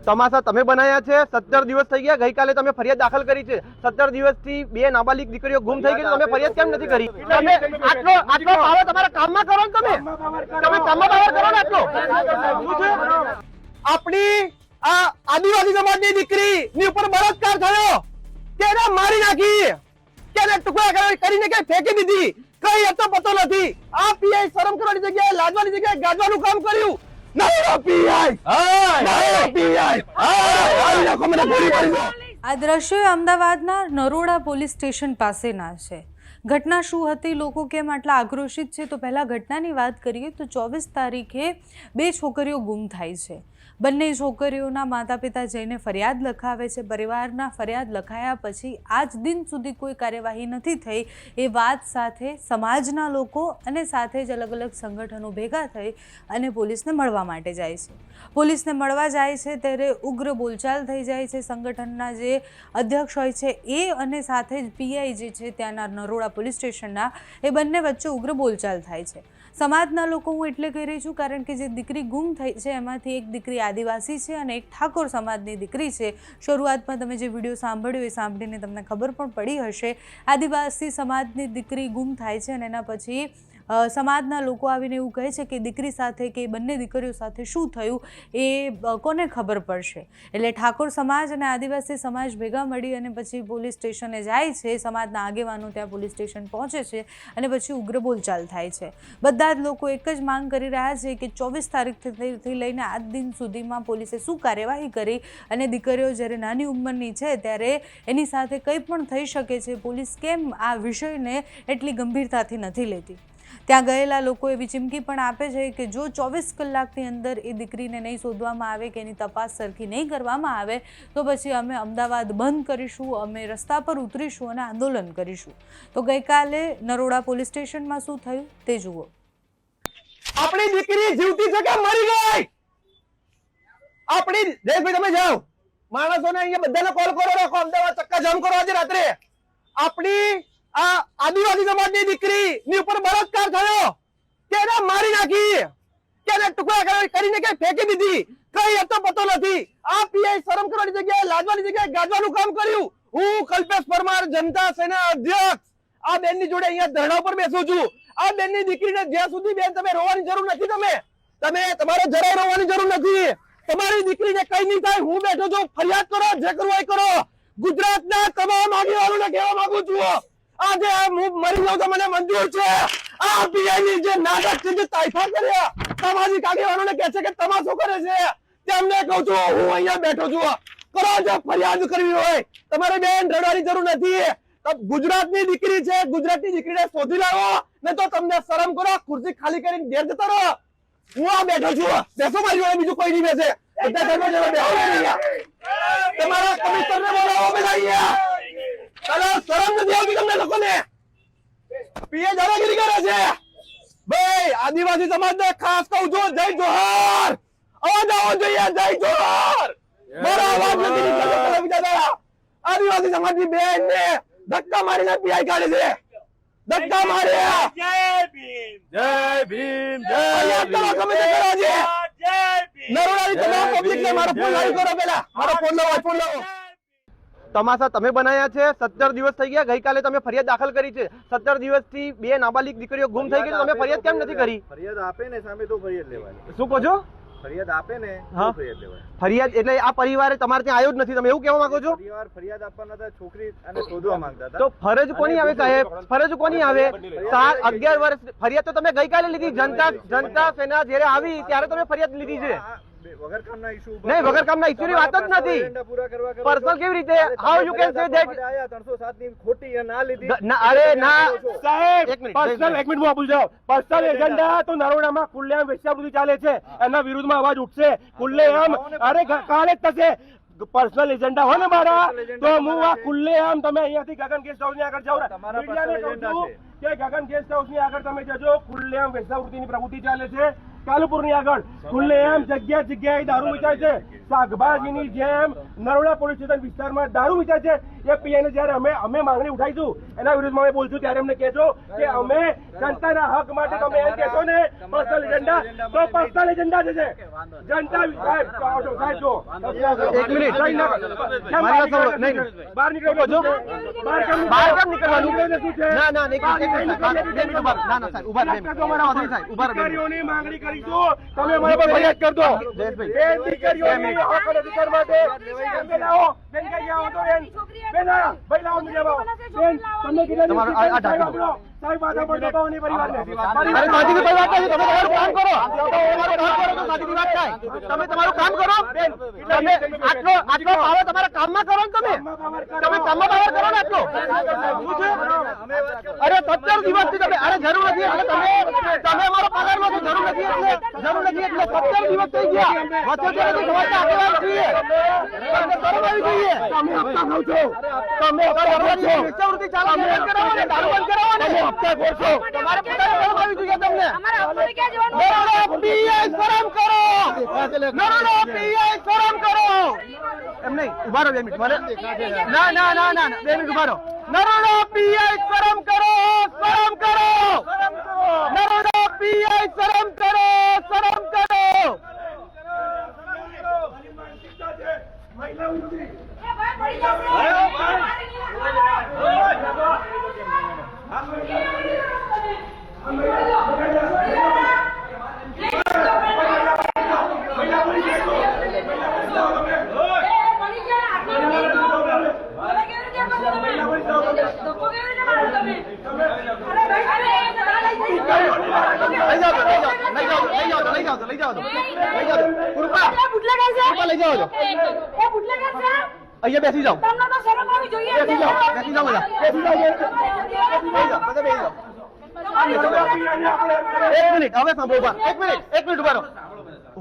તમાશા તમે બનાવ્યા છે। 17 દિવસ થઈ ગયા, ગઈકાલે તમે ફરિયાદ દાખલ કરી છે। 17 દિવસથી બે નાબાલિગ દીકરીઓ ગુમ થઈ ગઈ, તમે ફરિયાદ કેમ નથી કરી? તમે આટલો પાવર તમારા કામમાં કરો ને, તમે કામમાં પાવર કરો ને આટલો। આપણી આ આદિવાસી સમાજની દીકરી ની ઉપર બળાત્કાર થયો, તેને મારી નાખી, તેને ટુકડા કરીને કે ફેંકી દીધી, કઈ હતો પતો નથી। આ પીઆઈ શરમ કરવાની જગ્યાએ લાજવાની જગ્યાએ ગાજવાનું કામ કર્યું। આ દ્રશ્યો અમદાવાદના નરોડા પોલીસ સ્ટેશન પાસેના છે। ઘટના શું હતી, લોકો કેમ આટલા આક્રોશિત છે, તો પહેલા ઘટનાની વાત કરીએ તો 24 તારીખે બે છોકરીઓ ગુમ થાય છે। બંને છોકરીઓના માતા પિતા જઈને ફરિયાદ લખાવે છે। પરિવારના ફરિયાદ લખાયા પછી આજ દિન સુધી કોઈ કાર્યવાહી નથી થઈ। એ વાત સાથે સમાજના લોકો અને સાથે જ અલગ અલગ સંગઠનો ભેગા થઈ અને પોલીસને મળવા માટે જાય છે। પોલીસને મળવા જાય છે ત્યારે ઉગ્ર બોલચાલ થઈ જાય છે। સંગઠનના જે અધ્યક્ષ હોય છે એ અને સાથે જ પીઆઈ જે છે ત્યાંના નરોડા પોલીસ સ્ટેશનના, એ બંને વચ્ચે ઉગ્ર બોલચાલ થાય છે। સમાજના લોકો હું એટલે કહી રહી છું કારણ કે જે દીકરી ગુમ થઈ છે એમાંથી એક દીકરી આદિવાસી છે અને એક ઠાકોર સમાજની દીકરી છે। શરૂઆતમાં તમે જે વિડીયો સાંભળ્યો એ સાંભળીને તમને ખબર પણ પડી હશે। આદિવાસી સમાજની દીકરી ગુમ થાય છે અને એના પછી સમાજના લોકો આવીને એવું કહે છે કે દીકરી સાથે કે બંને દીકરીઓ સાથે શું થયું એ કોને ખબર પડશે। એટલે ઠાકોર સમાજ અને આદિવાસી સમાજ ભેગા મળી અને પછી પોલીસ સ્ટેશને જાય છે। સમાજના આગેવાનો ત્યાં પોલીસ સ્ટેશન પહોંચે છે અને પછી ઉગ્ર બોલચાલ થાય છે। બધા જ લોકો એક જ માંગ કરી રહ્યા છે કે 24 તારીખથી લઈને આજ દિન સુધીમાં પોલીસે શું કાર્યવાહી કરી અને દીકરીઓ જ્યારે નાની ઉંમરની છે ત્યારે એની સાથે કંઈ પણ થઈ શકે છે, પોલીસ કેમ આ વિષયને એટલી ગંભીરતાથી નથી લેતી। ત્યાં ગયેલા લોકો એવી ચીમકી પણ આપે છે કે જો 24 કલાકની અંદર એ દીકરીને નહીં શોધવામાં આવે કે એની તપાસ સરખી નહીં કરવામાં આવે તો પછી અમે અમદાવાદ બંધ કરીશું, અમે રસ્તા પર ઉતરીશું અને આંદોલન કરીશું। તો ગઈકાલે નરોડા પોલીસ સ્ટેશનમાં શું થયું તે જુઓ। આપણી દીકરી જીવતી છે કે મરી ગઈ? આપણી જયેશભાઈ તમે જાઓ, માણસોને અહીંયા બધાને કોલ કરો, રાખો અમદાવાદ ચક્કા જામ કરો આજે રાત્રે। આપણી આ આદિવાસી સમાજની દીકરી ની ઉપર બળાત્કાર થયો, તેને મારી નાખી, તેને ટુકડા કરીને કે ફેંકી દીધી, કઈ હતો પતો નથી। આ પીઆઈ શરમ કરવાની જગ્યાએ લાજવાની જગ્યાએ ગાજવાનું કામ કર્યું। હું કલ્પેશ પરમાર, જનતા સેના અધ્યક્ષ, આ બેનની જોડે અહીંયા ધરણા પર બેસું છું। આ બેનની દીકરીને જ્યાં સુધી બેન તમે રોવાની જરૂર નથી, તમે તમારે જરાય રોવાની જરૂર નથી। તમારી દીકરીને કઈ નહીં થાય, હું બેઠો છું, ફરિયાદ કરો, જે કરવું એ કરો। ગુજરાતના તમામ આગેવાનોને કહેવા માંગુ છું, આજે હું મરી જાઉં તો મને મંજૂર છે। આ પીઆઈની જે નાટક છે, જે તાઇફા કર્યા, સામાજિક આગેવાનોને કહે છે કે તમાશો કરે છે, તેમને કહું છું હું અહીંયા બેઠો છું, કરો જો ફરિયાદ કરવી હોય। તમારે બેન રડવાની જરૂર નથી। ગુજરાતની દીકરી છે, ગુજરાતની દીકરીને શોધી લાવો, ને તો તમને શરમ કરો, ખુરશી ખાલી કરીને ઘેર જતા રહો। હું આ બેઠો છું, બેસો મારી જોડે, બીજું કોઈ નહીં બેસે। તમારા કમિશનરને બોલાવો બધા અહીંયા। શરમ નથી આવતી તમને લોકોને? પીએ દાદાગીરી કરે છે ભાઈ। આદિવાસી સમાજને ખાસ કહું છું, જય જોહાર, અવાજ આવવો જોઈએ, જય જોહાર। મારો અવાજ નથી નીકળતો બીજા। આદિવાસી સમાજની બેનને ધક્કા મારીને પીઆઈ કાઢે છે, ધક્કા માર્યા। જય ભીમ, જય ભીમ, જય ભીમ, જય ભીમ। નરોડાની તમામ પબ્લિકને મારો ફોન લાવી કરો, પેલા મારો ફોન લાવો। તમાશા તમે બનાવ્યા છે। 17 દિવસ થઈ ગયા, ગઈકાલે તમે ફરિયાદ દાખલ કરી છે। 17 દિવસથી બે નાબાલિગ દીકરીઓ ગુમ થઈ ગઈ, તમે ફરિયાદ કેમ નથી કરી? ફરિયાદ આપે ને સામે તો ફરિયાદ લેવાય। શું કહો છો? ફરિયાદ આપે ને ફરિયાદ લેવાય। ફરિયાદ એટલે આ પરિવારે તમારે ત્યાં આવ્યો જ નથી, તમે એવું કહેવા માંગો છો? પરિવાર ફરિયાદ આપવાના હતા, છોકરી અને શોધવા માંગતા હતા। તો ફરજ કોની આવે સાહેબ? ફરજ કોની આવે? 11 વર્ષ ફરિયાદ તો તમે ગઈકાલે લીધી। જનતા સેના જ્યારે આવી ત્યારે તમે ફરિયાદ લીધી છે। વગર કામના ઇશ્યુ નહીં, વગર કામના ઇશ્યુની વાત જ નથી। પર્સનલ કેવી રીતે? How you can say that? આયા 307 ની ખોટી ના લીધી। અરે ના સાહેબ, એક મિનિટ પર્સનલ એક મિનિટ બોલ જાઓ। પર્સનલ એજન્ડા તો નરોડામાં ખુલ્લેઆમ વેશ્યાવૃત્તિ ચાલે છે, એના વિરુદ્ધમાં અવાજ ઉઠશે ખુલ્લેઆમ। અરે કાલે જ થશે। પર્સનલ એજન્ડા હોય ને મારા, તો હું આ ખુલ્લેઆમ તમે અહીંયાથી ગગન ગેસ્ટ હાઉસ ની આગળ જાઓ, મીડિયાને કહું છું કે ગગન ગેસ્ટ હાઉસ ની આગળ તમે જજો। ખુલ્લેઆમ વેશ્યાવૃત્તિની પ્રવૃત્તિ ચાલે છે કાલુપુરની આગળ। ખુલ્લેઆમ જગ્યાએ દારૂ વેચાય છે, શાકભાજીની જેમ નરોડા પોલીસ સ્ટેશન વિસ્તારમાં દારૂ વેચાય છે। એ પીઆઈ ને જયારે અમે માંગણી ઉઠાઈશું એના વિરુદ્ધમાં અમે બોલશું ત્યારે અમને કહેજો કે અમે જનતાના હક માટે તમે એમ કહેશો ને પર્સનલ એજન્ડા તો પર્સનલ એજન્ડા છે જનતા સાહેબ જો એક મિનિટ. મારી વાત સાંભળો. નહીં, બહાર નીકળો છો બહાર કેમ નીકળવાનું? ના, ના, એક મિનિટ, ઉભા રહો. ના, ના, સાહેબ, ઉભા રહો. બે મિનિટ. સાહેબ, ઉભા રહો. દીકરીઓની માંગણી કરીશું તમે અમારા પર ફરિયાદ કરજો જયેશભાઈ. એ દીકરીઓની હક અને અધિકાર માટે બેન આવો બેન કઈ ગયા હો તો બેન આ ભાઈ લાવો બીજા ભાવ બેન તમને કેટલા તમારો આ ઢાંકી દો. સાહેબ આગળ પર દબાવવાની પરિવારને અરે સાચી કોઈ વાત નથી. તમે તમારું કામ કરો. તમારું કામ કરો તો સાચી વાત થાય. તમે તમારું કામ કરો. તમે આટલો પાવર તમારા કામમાં કરો ને તમે કામમાં પાવર કરો ને આટલો. શું છે? અરે 17 દિવસથી તમે અરે જરૂર નથી એટલે તમે અમારો પગારમાં તો જરૂર નથી એટલે 17 દિવસ થઈ ગયા. વચ્ચે સમાજના આગેવાન છીએ. તમને શરમ આવી જોઈએ. તમે હપ્તા ખાવ છો. તમે હપ્તા ખાવ છો. શિષ્યવૃત્તિ ચાલુ બંધ કરાવો ને દારૂ બંધ કરાવો ને. હપ્તા ખોર છો. તમારે પોતાને શરમ આવી જોઈએ તમને. નરોડા પીઆઈ શરમ કરો. નરોડા પીઆઈ શરમ કરો. એમ નહીં ઉભા રહો 2 મિનિટ મારે ના 2 મિનિટ ઉભા રહો. નરોડા પીઆઈ શરમ કરો. શરમ કરો. નરોડા પીઆઈ શરમ કરો. શરમ કરો. મહિલા ઉઠી લઈ જાઓ કૃપા લઈ જાઓ છો. અહીંયા બેસી જાઓ. બેસી જાઓ બધા. એક મિનિટ હવે સાંભળો. એક મિનિટ ઉભા રહો.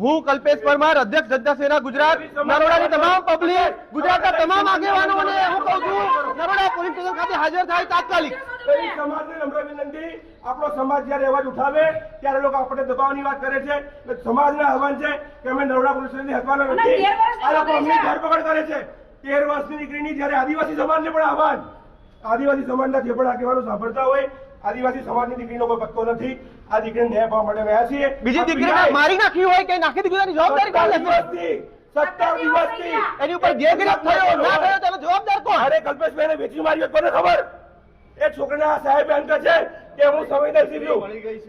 હું કલ્પેશ પરમાર, અધ્યક્ષ જનતા સેના ગુજરાત, નરોડાની તમામ પબ્લિક, ગુજરાતના તમામ આગેવાનોને હું કહું છું નરોડા પોલીસ સ્ટેશન ખાતે હાજર થાય તાત્કાલિક. સમાજને નમ્ર વિનંતી, આપણો સમાજ જયારે અવાજ ઉઠાવે ત્યારે લોકો આપણે દબાવવાની વાત કરે છે. સમાજને આહવાન છે કે અમે નરોડા પોલીસ સ્ટેશનથી હટવાના નથી. આ લોકો અમને ધરપકડ કરે છે. 13 વર્ષની દીકરીની જયારે આદિવાસી સમાજને પણ આહવાન, આદિવાસી સમાજના જે પણ આગેવાનો સાંભળતા હોય, આદિવાસી સમાજની દીકરીનો કોઈ પત્તો નથી. આ દીકરીને ન્યાય પામવા માટે આવ્યા છીએ. બીજી દીકરીને મારી નાખી હોય કે નાખી દીધી એની જવાબદારી કોણ લેશે? 17 દિવસથી એની ઉપર જે ગિરફ થયો ના થયો તેનો જવાબદાર કોણ? અરે કલ્પેશભાઈને વેચી મારી કોને ખબર? એ છોકરીને આ સાહેબ એમ કહે છે કે હું સંવેદનશીલ છું.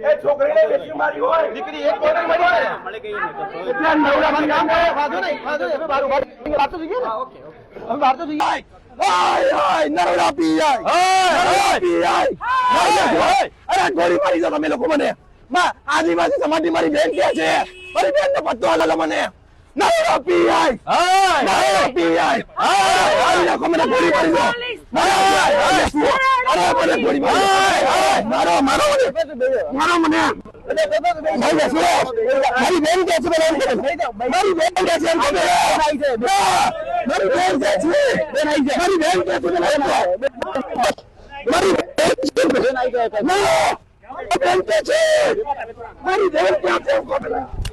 એ છોકરીને વેચી મારી હોય દીકરી એક કોટર મળી ગઈ. એટલે નવડામાં કામ કરે. વાંધો નહીં. હવે બહાર તો જોઈએ ને. હવે બહાર તો જોઈએ. નરોડા પીઆઈ. અરે ગોળી મારી દો તમે લોકો મને. આદિવાસી સમાજની મારી બેન કે છે. મારી બેન ને પત્તો આલો મને. નરોડા પીઆઈ. નરોડા પીઆઈ. લોકો મને ગોળી મારી દો. અરે મને ગોળી મારી દો. મારો મને. મારી બેન કે છે. મારી બેન કે છે. મારી બેન કે છે. મારી બેન કે છે. મારી બેન કે છે.